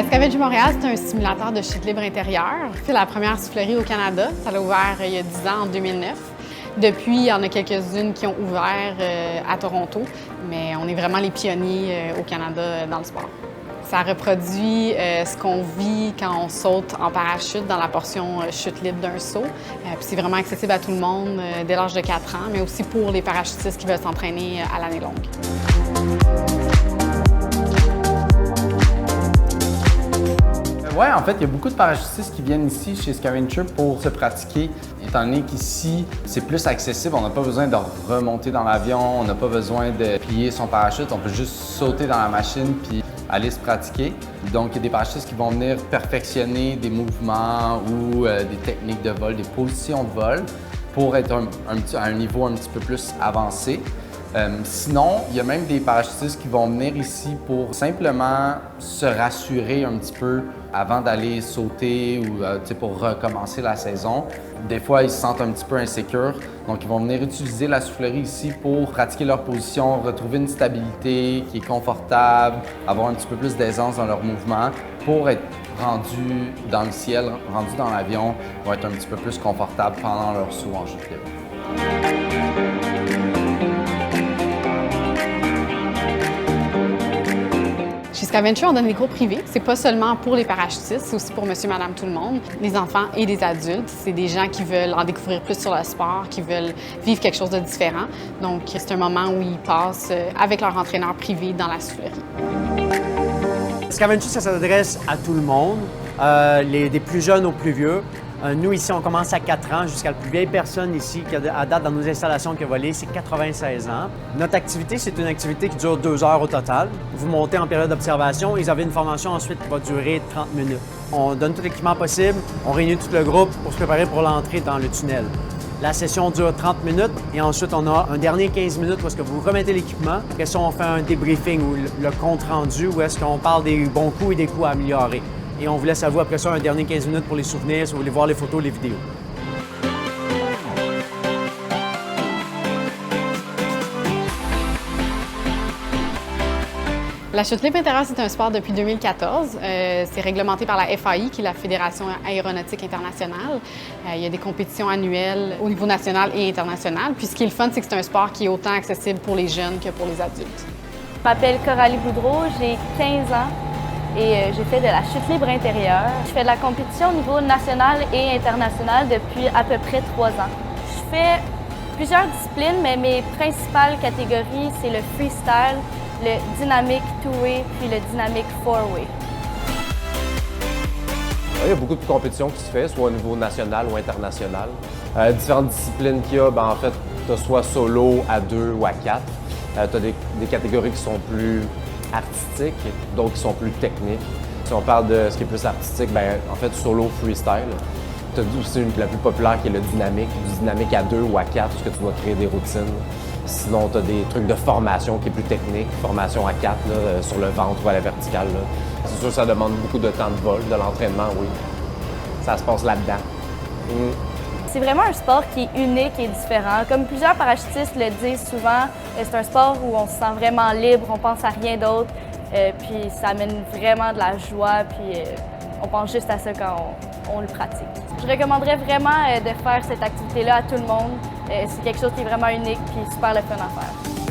Scavenger Montréal, c'est un simulateur de chute libre intérieure. C'est la première soufflerie au Canada. Ça a ouvert il y a 10 ans, en 2009. Depuis, il y en a quelques-unes qui ont ouvert à Toronto, mais on est vraiment les pionniers au Canada dans le sport. Ça reproduit ce qu'on vit quand on saute en parachute dans la portion chute libre d'un saut. Puis c'est vraiment accessible à tout le monde dès l'âge de 4 ans, mais aussi pour les parachutistes qui veulent s'entraîner à l'année longue. Oui, en fait, il y a beaucoup de parachutistes qui viennent ici chez Scavenger pour se pratiquer, étant donné qu'ici, c'est plus accessible. On n'a pas besoin de remonter dans l'avion, on n'a pas besoin de plier son parachute, on peut juste sauter dans la machine puis aller se pratiquer. Donc, il y a des parachutistes qui vont venir perfectionner des mouvements ou des techniques de vol, des positions de vol pour être à un niveau un petit peu plus avancé. Sinon, il y a même des parachutistes qui vont venir ici pour simplement se rassurer un petit peu avant d'aller sauter ou pour recommencer la saison. Des fois, ils se sentent un petit peu insécures, donc ils vont venir utiliser la soufflerie ici pour pratiquer leur position, retrouver une stabilité qui est confortable, avoir un petit peu plus d'aisance dans leur mouvement pour être rendus dans le ciel, rendus dans l'avion, vont être un petit peu plus confortables pendant leur saut en chute libre. Chez Scavenger, on donne des cours privés. C'est pas seulement pour les parachutistes, c'est aussi pour monsieur, madame, tout le monde, les enfants et les adultes. C'est des gens qui veulent en découvrir plus sur le sport, qui veulent vivre quelque chose de différent. Donc, c'est un moment où ils passent avec leur entraîneur privé dans la soufflerie. Scavenger, ça s'adresse à tout le monde, des plus jeunes aux plus vieux. Nous, ici, on commence à 4 ans jusqu'à la plus vieille personne ici qui, à date, dans nos installations qui a volé, c'est 96 ans. Notre activité, c'est une activité qui dure 2 heures au total. Vous montez en période d'observation et vous avez une formation ensuite qui va durer 30 minutes. On donne tout l'équipement possible, on réunit tout le groupe pour se préparer pour l'entrée dans le tunnel. La session dure 30 minutes et ensuite, on a un dernier 15 minutes où est-ce que vous remettez l'équipement. Après ça, on fait un débriefing ou le compte rendu où est-ce qu'on parle des bons coups et des coups à améliorer. Et on vous laisse à vous après ça un dernier 15 minutes pour les souvenirs, si vous voulez voir les photos, les vidéos. La chute libre intérieure, c'est un sport depuis 2014. C'est réglementé par la FAI, qui est la Fédération aéronautique internationale. Il y a des compétitions annuelles au niveau national et international. Puis ce qui est le fun, c'est que c'est un sport qui est autant accessible pour les jeunes que pour les adultes. Je m'appelle Coralie Boudreau, j'ai 15 ans. Et j'ai fait de la chute libre intérieure. Je fais de la compétition au niveau national et international depuis à peu près 3 ans. Je fais plusieurs disciplines, mais mes principales catégories, c'est le freestyle, le dynamic two-way puis le dynamic four-way. Il y a beaucoup de compétitions qui se font, soit au niveau national ou international. Différentes disciplines qu'il y a, en fait, tu as soit solo, à 2 ou à 4. Tu as des catégories qui sont plus artistiques, d'autres qui sont plus techniques. Si on parle de ce qui est plus artistique, en fait, solo freestyle. Tu as aussi la plus populaire qui est le dynamique, du dynamique à 2 ou à 4, parce que tu dois créer des routines. Sinon, tu as des trucs de formation qui est plus technique, formation à 4, là, sur le ventre ou à la verticale. C'est sûr que ça demande beaucoup de temps de vol, de l'entraînement, oui. Ça se passe là-dedans. C'est vraiment un sport qui est unique et différent. Comme plusieurs parachutistes le disent souvent, c'est un sport où on se sent vraiment libre, on pense à rien d'autre, puis ça amène vraiment de la joie, puis on pense juste à ça quand on le pratique. Je recommanderais vraiment de faire cette activité-là à tout le monde. C'est quelque chose qui est vraiment unique puis super le fun à faire.